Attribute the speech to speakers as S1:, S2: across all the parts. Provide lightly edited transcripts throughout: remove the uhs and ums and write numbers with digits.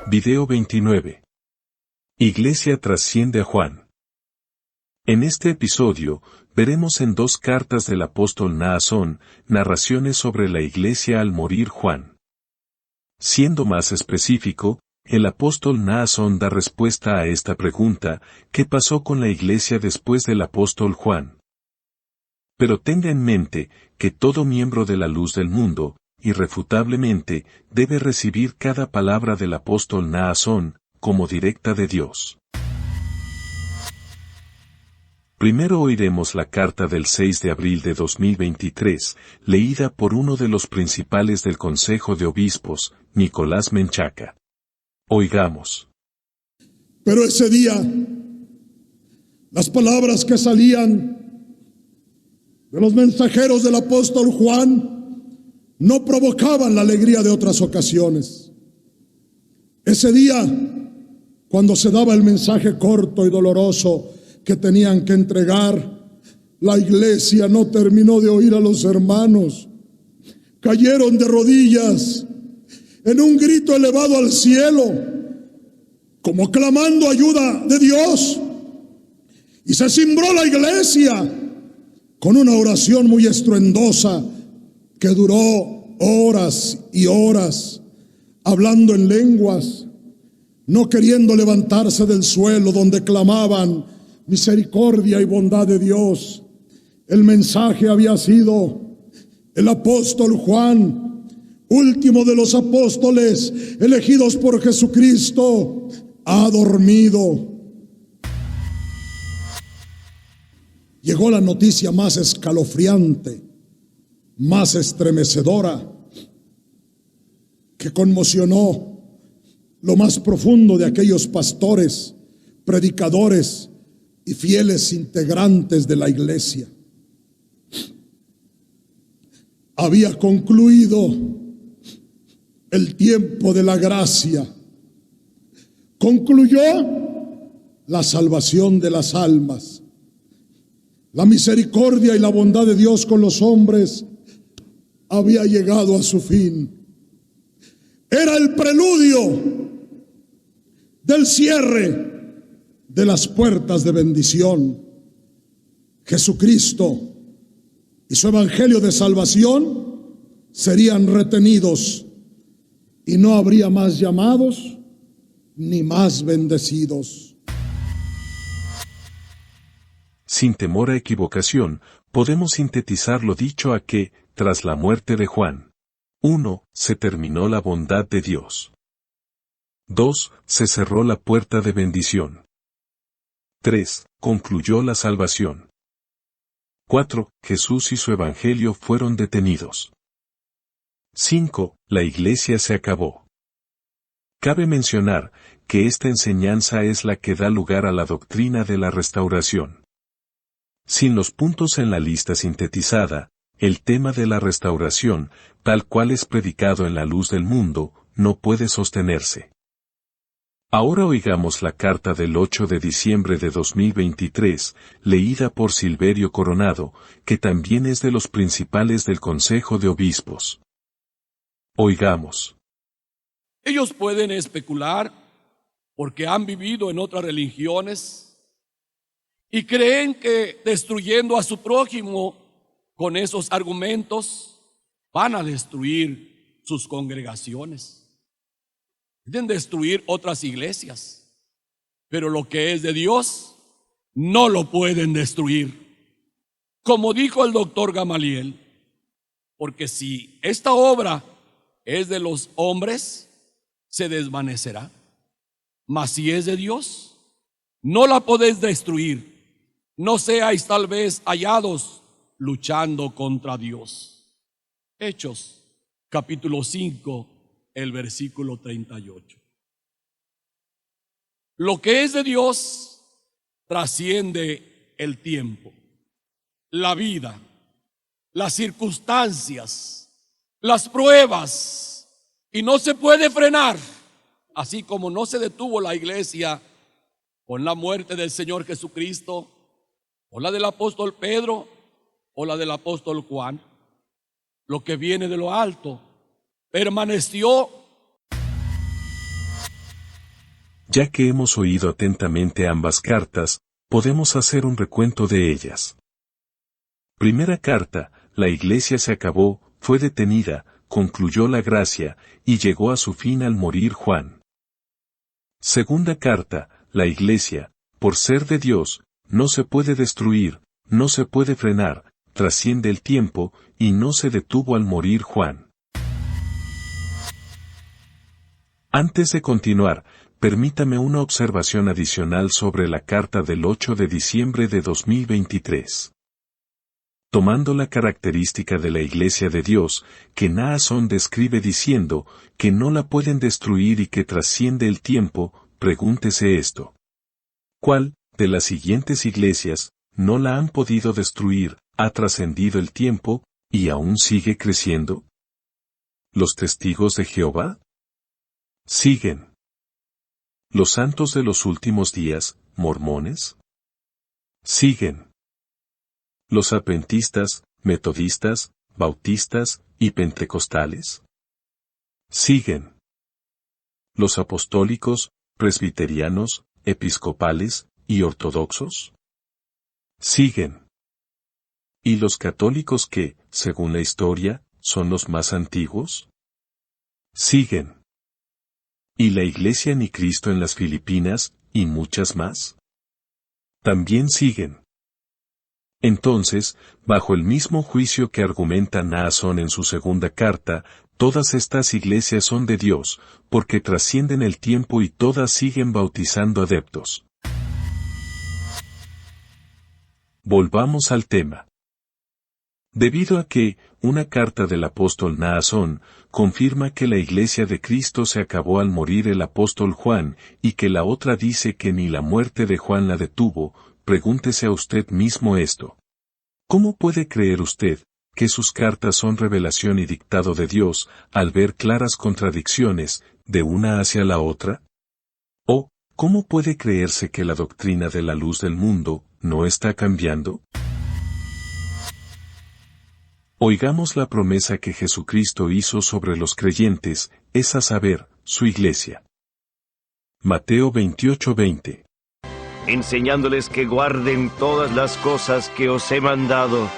S1: Video 29. Iglesia trasciende a Juan. En este episodio, veremos en dos cartas del apóstol Naasón, narraciones sobre la iglesia al morir Juan. Siendo más específico, el apóstol Naasón da respuesta a esta pregunta: ¿qué pasó con la iglesia después del apóstol Juan? Pero tenga en mente que todo miembro de la luz del mundo, irrefutablemente, debe recibir cada palabra del apóstol Naasón, como directa de Dios. Primero oiremos la carta del 6 de abril de 2023, leída por uno de los principales del Consejo de Obispos, Nicolás Menchaca. Oigamos.
S2: Pero ese día, las palabras que salían de los mensajeros del apóstol Juan no provocaban la alegría de otras ocasiones. Ese día, cuando se daba el mensaje corto y doloroso que tenían que entregar, la iglesia no terminó de oír a los hermanos. Cayeron de rodillas en un grito elevado al cielo, como clamando ayuda de Dios. Y se cimbró la iglesia con una oración muy estruendosa que duró horas y horas, hablando en lenguas, no queriendo levantarse del suelo donde clamaban misericordia y bondad de Dios. El mensaje había sido: el apóstol Juan, último de los apóstoles elegidos por Jesucristo, ha dormido. Llegó la noticia más escalofriante, más estremecedora, que conmocionó lo más profundo de aquellos pastores, predicadores y fieles integrantes de la iglesia. Había concluido el tiempo de la gracia. Concluyó la salvación de las almas. La misericordia y la bondad de Dios con los hombres había llegado a su fin. Era el preludio del cierre de las puertas de bendición. Jesucristo y su evangelio de salvación serían retenidos y no habría más llamados ni más bendecidos.
S1: Sin temor a equivocación, podemos sintetizar lo dicho a que, tras la muerte de Juan, 1. Se terminó la bondad de Dios. 2. Se cerró la puerta de bendición. 3. Concluyó la salvación. 4. Jesús y su evangelio fueron detenidos. 5. La iglesia se acabó. Cabe mencionar que esta enseñanza es la que da lugar a la doctrina de la restauración. Sin los puntos en la lista sintetizada, el tema de la restauración, tal cual es predicado en la luz del mundo, no puede sostenerse. Ahora oigamos la carta del 8 de diciembre de 2023, leída por Silverio Coronado, que también es de los principales del Consejo de Obispos. Oigamos.
S3: Ellos pueden especular porque han vivido en otras religiones y creen que destruyendo a su prójimo con esos argumentos van a destruir sus congregaciones. Pueden destruir otras iglesias, pero lo que es de Dios no lo pueden destruir. Como dijo el doctor Gamaliel, porque si esta obra es de los hombres, se desvanecerá. Mas si es de Dios, no la podéis destruir. No seáis tal vez hallados luchando contra Dios. Hechos, capítulo 5, el versículo 38. Lo que es de Dios trasciende el tiempo, la vida, las circunstancias, las pruebas, y no se puede frenar. Así como no se detuvo la iglesia con la muerte del Señor Jesucristo, o la del apóstol Pedro, o la del apóstol Juan. Lo que viene de lo alto permaneció.
S1: Ya que hemos oído atentamente ambas cartas, podemos hacer un recuento de ellas. Primera carta, la iglesia se acabó, fue detenida, concluyó la gracia, y llegó a su fin al morir Juan. Segunda carta, la iglesia, por ser de Dios, no se puede destruir, no se puede frenar, trasciende el tiempo, y no se detuvo al morir Juan. Antes de continuar, permítame una observación adicional sobre la carta del 8 de diciembre de 2023. Tomando la característica de la Iglesia de Dios, que Naasón describe diciendo, que no la pueden destruir y que trasciende el tiempo, pregúntese esto. ¿Cuál, de las siguientes iglesias, no la han podido destruir, ha trascendido el tiempo, y aún sigue creciendo? ¿Los testigos de Jehová? Siguen. ¿Los santos de los últimos días, mormones? Siguen. ¿Los adventistas, metodistas, bautistas y pentecostales? Siguen. ¿Los apostólicos, presbiterianos, episcopales y ortodoxos? Siguen. ¿Y los católicos que, según la historia, son los más antiguos? Siguen. ¿Y la Iglesia Ni Cristo en las Filipinas, y muchas más? También siguen. Entonces, bajo el mismo juicio que argumenta Naasón en su segunda carta, todas estas iglesias son de Dios, porque trascienden el tiempo y todas siguen bautizando adeptos. Volvamos al tema. Debido a que, una carta del apóstol Naasón, confirma que la iglesia de Cristo se acabó al morir el apóstol Juan, y que la otra dice que ni la muerte de Juan la detuvo, pregúntese a usted mismo esto. ¿Cómo puede creer usted, que sus cartas son revelación y dictado de Dios, al ver claras contradicciones, de una hacia la otra? ¿O, cómo puede creerse que la doctrina de la luz del mundo, no está cambiando? Oigamos la promesa que Jesucristo hizo sobre los creyentes, es a saber, su iglesia. Mateo 28:20.
S4: Enseñándoles que guarden todas las cosas que os he mandado.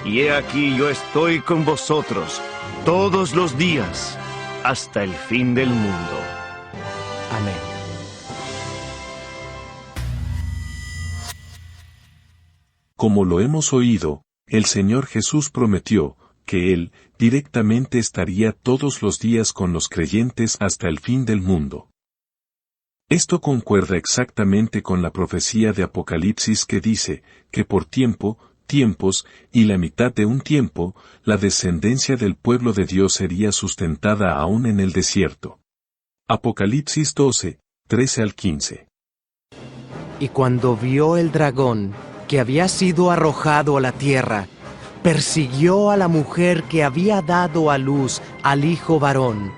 S4: Y he aquí yo estoy con vosotros todos los días, hasta el fin del mundo. Amén.
S1: Como lo hemos oído, el Señor Jesús prometió, que Él, directamente estaría todos los días con los creyentes hasta el fin del mundo. Esto concuerda exactamente con la profecía de Apocalipsis que dice, que por tiempos, y la mitad de un tiempo, la descendencia del pueblo de Dios sería sustentada aún en el desierto. Apocalipsis 12, 13 al 15.
S5: Y cuando vio el dragón, que había sido arrojado a la tierra, persiguió a la mujer que había dado a luz al hijo varón,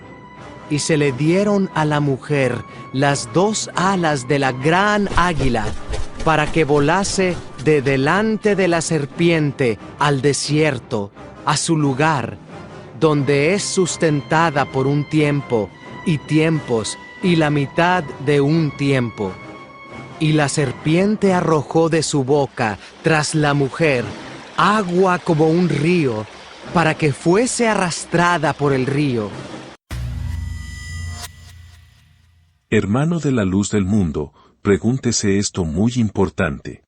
S5: y se le dieron a la mujer las 2 alas de la gran águila, para que volase de delante de la serpiente al desierto, a su lugar, donde es sustentada por un tiempo, y tiempos, y la mitad de un tiempo. Y la serpiente arrojó de su boca, tras la mujer, agua como un río, para que fuese arrastrada por el río.
S1: Hermano de la luz del mundo, pregúntese esto muy importante.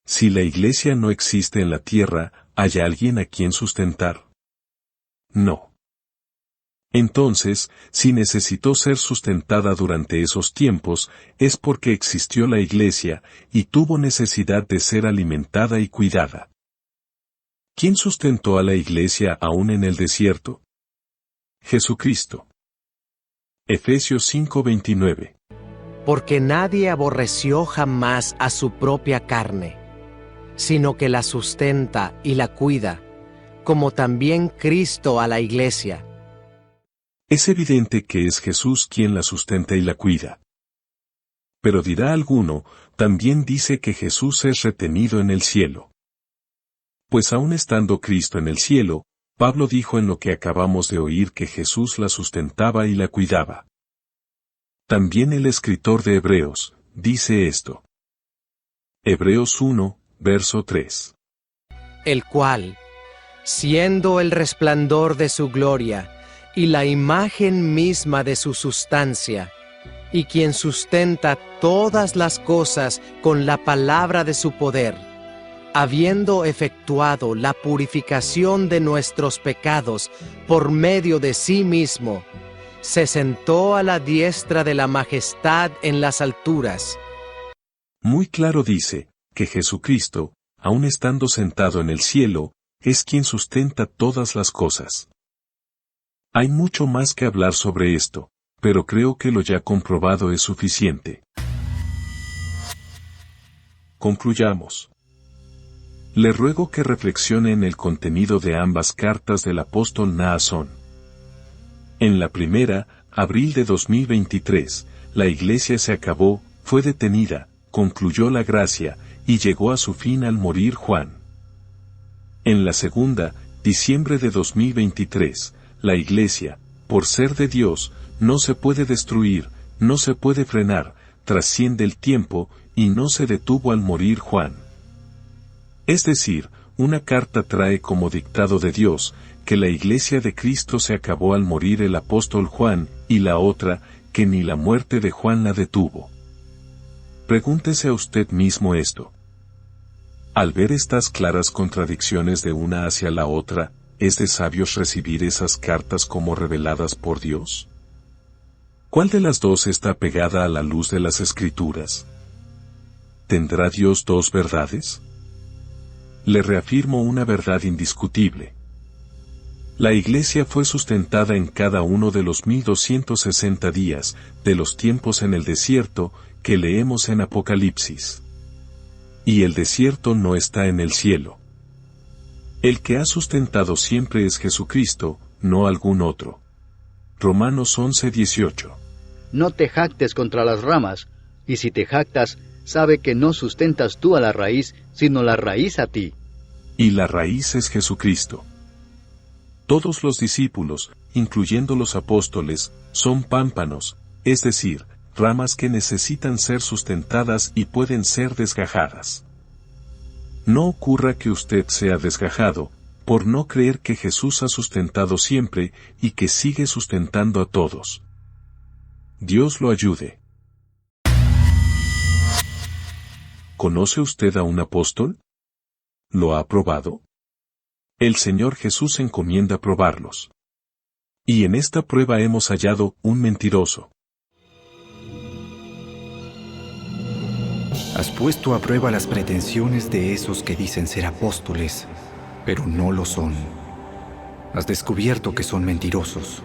S1: Si la iglesia no existe en la tierra, ¿hay alguien a quien sustentar? No. Entonces, si necesitó ser sustentada durante esos tiempos, es porque existió la iglesia, y tuvo necesidad de ser alimentada y cuidada. ¿Quién sustentó a la iglesia aún en el desierto? Jesucristo. Efesios 5:29.
S5: Porque nadie aborreció jamás a su propia carne, sino que la sustenta y la cuida, como también Cristo a la iglesia.
S1: Es evidente que es Jesús quien la sustenta y la cuida. Pero dirá alguno, también dice que Jesús es retenido en el cielo. Pues aun estando Cristo en el cielo, Pablo dijo en lo que acabamos de oír que Jesús la sustentaba y la cuidaba. También el escritor de Hebreos dice esto. Hebreos 1, verso 3.
S5: El cual, siendo el resplandor de su gloria y la imagen misma de su sustancia, y quien sustenta todas las cosas con la palabra de su poder, habiendo efectuado la purificación de nuestros pecados por medio de sí mismo, se sentó a la diestra de la majestad en las alturas.
S1: Muy claro dice, que Jesucristo, aun estando sentado en el cielo, es quien sustenta todas las cosas. Hay mucho más que hablar sobre esto, pero creo que lo ya comprobado es suficiente. Concluyamos. Le ruego que reflexione en el contenido de ambas cartas del apóstol Naasón. En la primera, abril de 2023, la iglesia se acabó, fue detenida, concluyó la gracia, y llegó a su fin al morir Juan. En la segunda, diciembre de 2023, la iglesia, por ser de Dios, no se puede destruir, no se puede frenar, trasciende el tiempo, y no se detuvo al morir Juan. Es decir, una carta trae como dictado de Dios, que la iglesia de Cristo se acabó al morir el apóstol Juan, y la otra, que ni la muerte de Juan la detuvo. Pregúntese a usted mismo esto. Al ver estas claras contradicciones de una hacia la otra, ¿es de sabios recibir esas cartas como reveladas por Dios? ¿Cuál de las dos está pegada a la luz de las Escrituras? ¿Tendrá Dios dos verdades? Le reafirmo una verdad indiscutible. La iglesia fue sustentada en cada uno de los 1260 días, de los tiempos en el desierto, que leemos en Apocalipsis. Y el desierto no está en el cielo. El que ha sustentado siempre es Jesucristo, no algún otro. Romanos 11:18.
S6: No te jactes contra las ramas, y si te jactas, sabe que no sustentas tú a la raíz, sino la raíz a ti.
S1: Y la raíz es Jesucristo. Todos los discípulos, incluyendo los apóstoles, son pámpanos, es decir, ramas que necesitan ser sustentadas y pueden ser desgajadas. No ocurra que usted sea desgajado, por no creer que Jesús ha sustentado siempre y que sigue sustentando a todos. Dios lo ayude. ¿Conoce usted a un apóstol? ¿Lo ha probado? El Señor Jesús encomienda probarlos. Y en esta prueba hemos hallado un mentiroso.
S7: Has puesto a prueba las pretensiones de esos que dicen ser apóstoles, pero no lo son. Has descubierto que son mentirosos.